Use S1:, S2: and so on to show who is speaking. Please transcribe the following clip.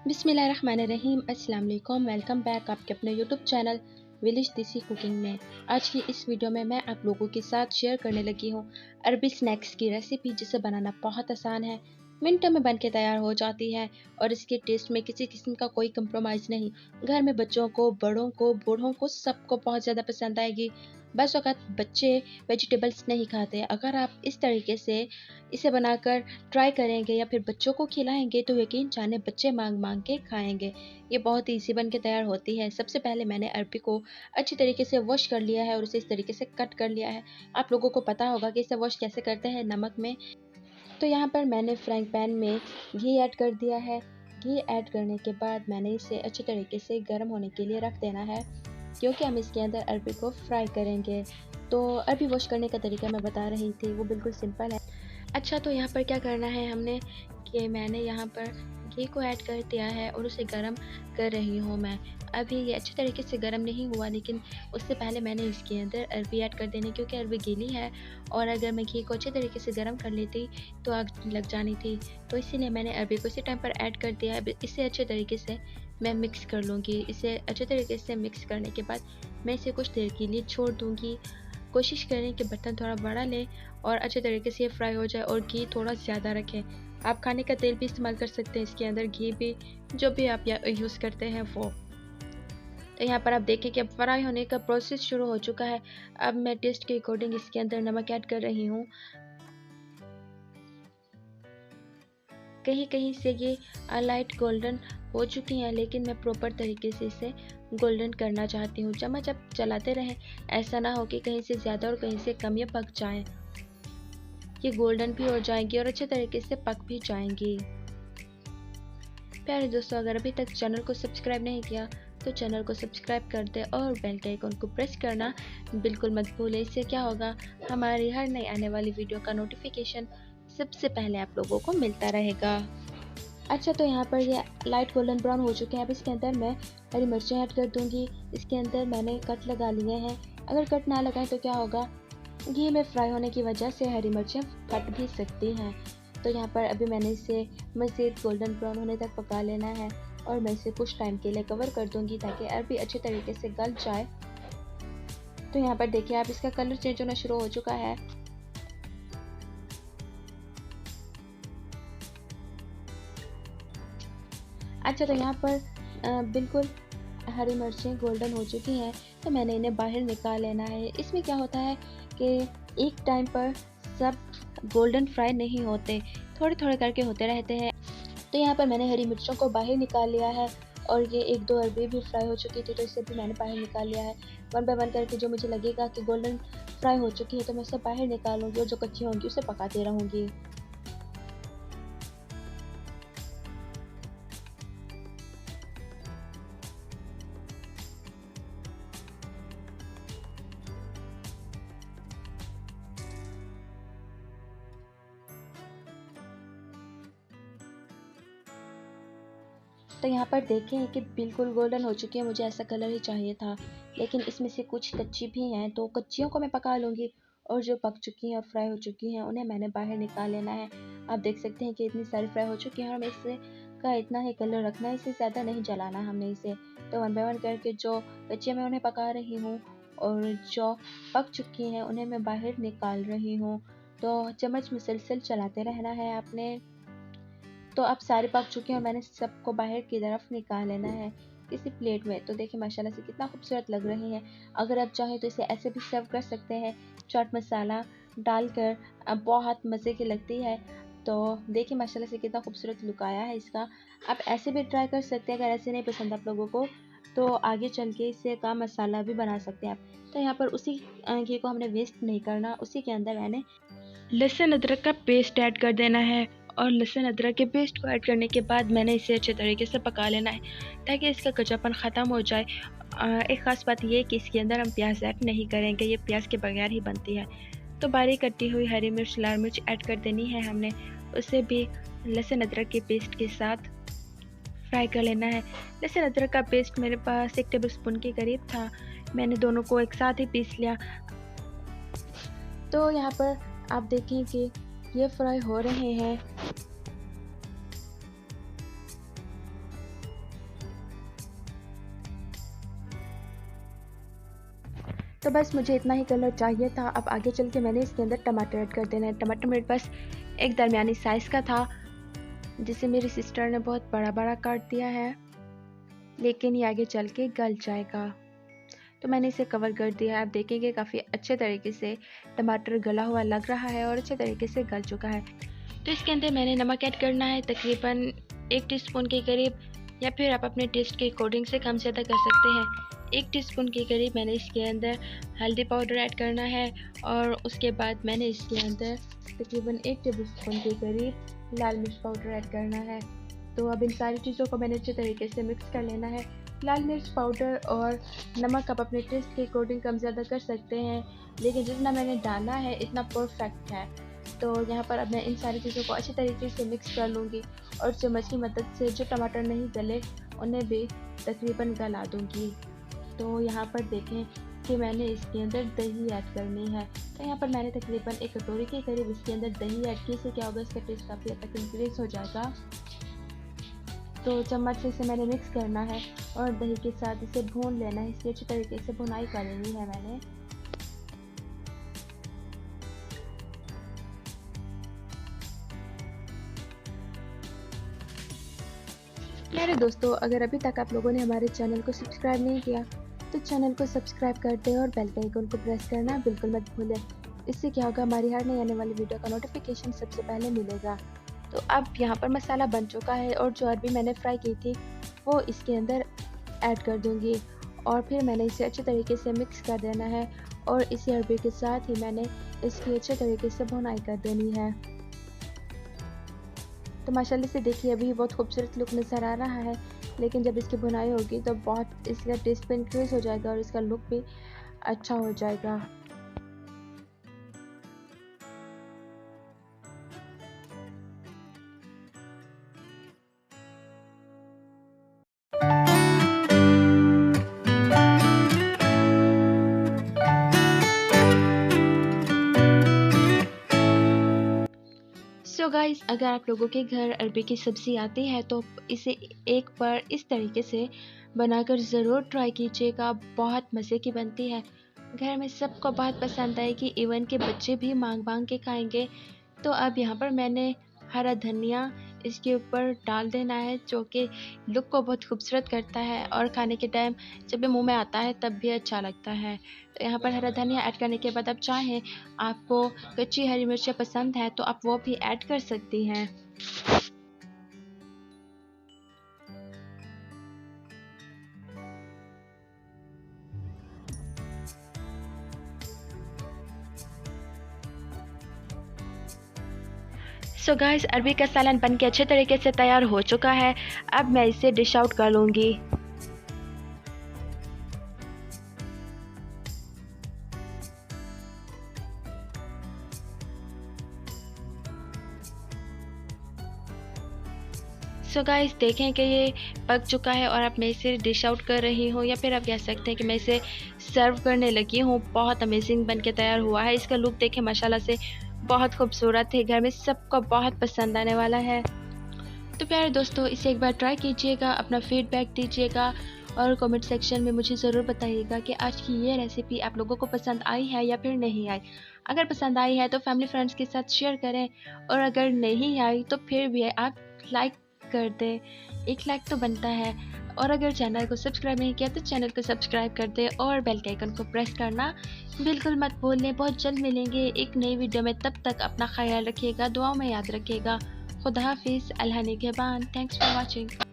S1: बिस्मिल्लाहिर्रहमानिर्रहीम। अस्सलाम वालेकुम। वेलकम बैक आपके अपने यूट्यूब चैनल विलेज देसी कुकिंग में। आज की इस वीडियो में मैं आप लोगों के साथ शेयर करने लगी हूँ अरबी स्नैक्स की रेसिपी, जिसे बनाना बहुत आसान है, मिनटों में बन के तैयार हो जाती है और इसके टेस्ट में किसी किस्म का कोई कंप्रोमाइज़ नहीं। घर में बच्चों को, बड़ों को, बूढ़ों को सबको बहुत ज़्यादा पसंद आएगी। बस वक़्त बच्चे वेजिटेबल्स नहीं खाते। अगर आप इस तरीके से इसे बनाकर ट्राई करेंगे या फिर बच्चों को खिलाएंगे तो यकीन जाने बच्चे मांग मांग के खाएंगे। ये बहुत ईजी बन के तैयार होती है। सबसे पहले मैंने अरबी को अच्छी तरीके से वॉश कर लिया है और उसे इस तरीके से कट कर लिया है। आप लोगों को पता होगा कि इसे वॉश कैसे करते हैं, नमक में। तो यहाँ पर मैंने फ्राइंग पैन में घी ऐड कर दिया है। घी ऐड करने के बाद मैंने इसे अच्छी तरीके से गर्म होने के लिए रख देना है, क्योंकि हम इसके अंदर अरबी को फ्राई करेंगे। तो अरबी वॉश करने का तरीका मैं बता रही थी, वो बिल्कुल सिंपल है। अच्छा, तो यहाँ पर क्या करना है हमने कि मैंने यहाँ पर घी को ऐड कर दिया है और उसे गरम कर रही हूँ मैं। अभी ये अच्छी तरीके से गरम नहीं हुआ, लेकिन उससे पहले मैंने इसके अंदर अरबी ऐड कर देनी, क्योंकि अरबी गीली है और अगर मैं घी को अच्छे तरीके से गरम कर लेती तो आग लग जानी थी। तो इसीलिए मैंने अरबी को इसी टाइम पर ऐड कर दिया है। इसे अच्छे तरीके से मैं मिक्स कर लूँगी। इसे अच्छे तरीके से मिक्स करने के बाद मैं इसे कुछ देर के लिए छोड़ दूँगी। कोशिश करें कि बर्तन थोड़ा बड़ा लें और अच्छे तरीके से ये फ्राई हो जाए और घी थोड़ा ज़्यादा रखें। आप खाने का तेल भी इस्तेमाल कर सकते हैं इसके अंदर, घी भी, जो भी आप यूज़ करते हैं वो। तो यहाँ पर आप देखें कि अब फ्राई होने का प्रोसेस शुरू हो चुका है। अब मैं टेस्ट के अकॉर्डिंग इसके अंदर नमक ऐड कर रही हूँ। कहीं कहीं से ये लाइट गोल्डन हो चुकी हैं, लेकिन मैं प्रॉपर तरीके से इसे गोल्डन करना चाहती हूँ। चम्मच आप चलाते रहें, ऐसा ना हो कि कहीं से ज़्यादा और कहीं से कम ये पक जाएं। ये गोल्डन भी हो जाएंगी और अच्छे तरीके से पक भी जाएंगी। प्यारे दोस्तों, अगर अभी तक चैनल को सब्सक्राइब नहीं किया तो चैनल को सब्सक्राइब कर दें और बेल के आइकन को प्रेस करना बिल्कुल मत भूलें। इससे क्या होगा, हमारी हर नई आने वाली वीडियो का नोटिफिकेशन सबसे पहले आप लोगों को मिलता रहेगा। अच्छा, तो यहाँ पर ये लाइट गोल्डन ब्राउन हो चुके हैं। अब इसके अंदर मैं हरी मिर्चें ऐड कर दूँगी। इसके अंदर मैंने कट लगा लिए हैं। अगर कट ना लगाएं तो क्या होगा, घी में फ्राई होने की वजह से हरी मिर्चें फट भी सकती हैं। तो यहाँ पर अभी मैंने इसे मज़ीद गोल्डन ब्राउन होने तक पका लेना है और मैं इसे कुछ टाइम के लिए कवर कर दूँगी ताकि अरबी अच्छे तरीके से गल जाए। तो यहाँ पर देखिए, आप इसका कलर चेंज होना शुरू हो चुका है। अच्छा, तो यहाँ पर बिल्कुल हरी मिर्चें गोल्डन हो चुकी हैं, तो मैंने इन्हें बाहर निकाल लेना है। इसमें क्या होता है कि एक टाइम पर सब गोल्डन फ्राई नहीं होते, थोड़े थोड़े करके होते रहते हैं। तो यहाँ पर मैंने हरी मिर्चों को बाहर निकाल लिया है और ये एक दो अरबी भी फ्राई हो चुकी थी, तो इसे भी मैंने बाहर निकाल लिया है। वन बाय वन करके जो मुझे लगेगा कि गोल्डन फ्राई हो चुकी है तो मैं उसे बाहर निकालूंगी और जो कच्ची होंगी उसे पकाती रहूँगी। तो यहाँ पर देखें कि बिल्कुल गोल्डन हो चुकी है, मुझे ऐसा कलर ही चाहिए था, लेकिन इसमें से कुछ कच्ची भी हैं, तो कच्चियों को मैं पका लूँगी और जो पक चुकी हैं और फ्राई हो चुकी हैं उन्हें मैंने बाहर निकाल लेना है। आप देख सकते हैं कि इतनी सारी फ्राई हो चुकी हैं और हमें इससे का इतना ही कलर रखना है, इससे ज़्यादा नहीं जलाना हमने इसे। तो वन बाय वन करके जो कच्ची मैं उन्हें पका रही हूँ और जो पक चुकी हैं उन्हें मैं बाहर निकाल रही हूँ। तो चम्मच मुसलसल चलाते रहना है आपने। तो अब सारे पक चुके हैं और मैंने सबको बाहर की तरफ निकाल लेना है किसी प्लेट में। तो देखिए माशाल्लाह से कितना खूबसूरत लग रही हैं। अगर आप चाहें तो इसे ऐसे भी सर्व कर सकते हैं, चाट मसाला डालकर, बहुत मज़े की लगती है। तो देखिए माशाल्लाह से कितना खूबसूरत लुक आया है इसका। आप ऐसे भी ट्राई कर सकते हैं, अगर ऐसे नहीं पसंद आप लोगों को तो आगे चल के इससे का मसाला भी बना सकते हैं आप। तो यहाँ पर उसी घी को हमने वेस्ट नहीं करना, उसी के अंदर मैंने लहसुन अदरक का पेस्ट ऐड कर देना है और लहसुन अदरक के पेस्ट को ऐड करने के बाद मैंने इसे अच्छे तरीके से पका लेना है ताकि इसका कच्चापन ख़त्म हो जाए। एक ख़ास बात यह है कि इसके अंदर हम प्याज ऐड नहीं करेंगे, ये प्याज के बगैर ही बनती है। तो बारीक कटी हुई हरी मिर्च, लाल मिर्च ऐड कर देनी है हमने, उसे भी लहसुन अदरक के पेस्ट के साथ फ्राई कर लेना है। लहसुन अदरक का पेस्ट मेरे पास 1 टेबल स्पून के करीब था, मैंने दोनों को एक साथ ही पीस लिया। तो यहाँ पर आप देखें कि ये फ्राई हो रहे हैं। तो बस मुझे इतना ही कलर चाहिए था। अब आगे चल के मैंने इसके अंदर टमाटर ऐड कर देना है। टमाटर मेरे पास एक दरमियानी साइज़ का था, जिसे मेरी सिस्टर ने बहुत बड़ा बड़ा काट दिया है, लेकिन ये आगे चल के गल जाएगा। तो मैंने इसे कवर कर दिया है। आप देखेंगे काफ़ी अच्छे तरीके से टमाटर गला हुआ लग रहा है और अच्छे तरीके से गल चुका है। तो इसके अंदर मैंने नमक ऐड करना है तकरीबन 1 टीस्पून के करीब, या फिर आप अपने टेस्ट के अकॉर्डिंग से कम ज़्यादा कर सकते हैं। 1 टीस्पून के करीब मैंने इसके अंदर हल्दी पाउडर ऐड करना है, और उसके बाद मैंने इसके अंदर तकरीबन 1 टेबलस्पून के करीब लाल मिर्च पाउडर ऐड करना है। तो अब इन सारी चीज़ों को मैंने अच्छे तरीके से मिक्स कर लेना है। लाल मिर्च पाउडर और नमक आप अपने टेस्ट के अकॉर्डिंग कम ज़्यादा कर सकते हैं, लेकिन जितना मैंने डाला है इतना परफेक्ट है। तो यहाँ पर अब मैं इन सारी चीज़ों को अच्छी तरीके से मिक्स कर लूँगी, और चम्मच की मदद से जो टमाटर नहीं गले उन्हें भी तकरीबन गला दूँगी। तो यहाँ पर देखें कि मैंने इसके अंदर दही ऐड करनी है। तो यहाँ पर मैंने तकरीबन 1 कटोरी के करीब इसके अंदर दही ऐड की। इससे क्या होगा, इसका टेस्ट काफ़ी हद तक इंक्रीज़ हो जाएगा। तो चम्मच से इसे मैंने मिक्स करना है और दही के साथ इसे भून लेना है। इसकी अच्छी तरीके से भुनाई कर लेनी है मैंने। मेरे दोस्तों, अगर अभी तक आप लोगों ने हमारे चैनल को सब्सक्राइब नहीं किया तो चैनल को सब्सक्राइब कर दें और बेल के आइकन को प्रेस करना बिल्कुल मत भूलें। इससे क्या होगा, हमारी हर नई आने वाली वीडियो का नोटिफिकेशन सबसे पहले मिलेगा। तो अब यहाँ पर मसाला बन चुका है, और जो अरबी मैंने फ्राई की थी वो इसके अंदर ऐड कर दूँगी, और फिर मैंने इसे अच्छे तरीके से मिक्स कर देना है, और इसी अरबी के साथ ही मैंने इसकी अच्छे तरीके से भुनाई कर देनी है। तो माशाल्लाह से देखिए अभी बहुत खूबसूरत लुक नज़र आ रहा है, लेकिन जब इसकी भुनाई होगी तो बहुत इसका टेस्ट भी इंक्रीज़ हो जाएगा और इसका लुक भी अच्छा हो जाएगा। सो गाइस, अगर आप लोगों के घर अरबी की सब्ज़ी आती है तो इसे एक बार इस तरीके से बनाकर ज़रूर ट्राई कीजिएगा। बहुत मज़े की बनती है, घर में सबको बहुत पसंद आएगी, इवन के बच्चे भी मांग मांग के खाएंगे। तो अब यहाँ पर मैंने हरा धनिया इसके ऊपर डाल देना है, जो कि लुक को बहुत खूबसूरत करता है, और खाने के टाइम जब ये मुंह में आता है तब भी अच्छा लगता है। तो यहाँ पर हरा धनिया ऐड करने के बाद आप चाहें, आपको कच्ची हरी मिर्चें पसंद है तो आप वो भी ऐड कर सकती हैं। सो गाइस, अरबी का सालन बन के अच्छे तरीके से तैयार हो चुका है। अब मैं इसे डिश आउट कर लूँगी। सो गाइस, देखें कि ये पक चुका है, और अब मैं इसे डिश आउट कर रही हूँ, या फिर आप कह सकते हैं कि मैं इसे सर्व करने लगी हूँ। बहुत अमेजिंग बन के तैयार हुआ है। इसका लुक देखें, माशाल्लाह से बहुत खूबसूरत है, घर में सबको बहुत पसंद आने वाला है। तो प्यारे दोस्तों, इसे एक बार ट्राई कीजिएगा, अपना फीडबैक दीजिएगा, और कमेंट सेक्शन में मुझे ज़रूर बताइएगा कि आज की ये रेसिपी आप लोगों को पसंद आई है या फिर नहीं आई। अगर पसंद आई है तो फैमिली फ्रेंड्स के साथ शेयर करें, और अगर नहीं आई तो फिर भी आप लाइक कर दें। एक लाइक तो बनता है। और अगर चैनल को सब्सक्राइब नहीं किया तो चैनल को सब्सक्राइब कर दें, और बेल के आइकन को प्रेस करना बिल्कुल मत भूलें। बहुत जल्द मिलेंगे एक नई वीडियो में, तब तक अपना ख्याल रखिएगा, दुआओं में याद रखिएगा। खुदा हाफिज़, अल्लाह निगहबान। Thanks for watching.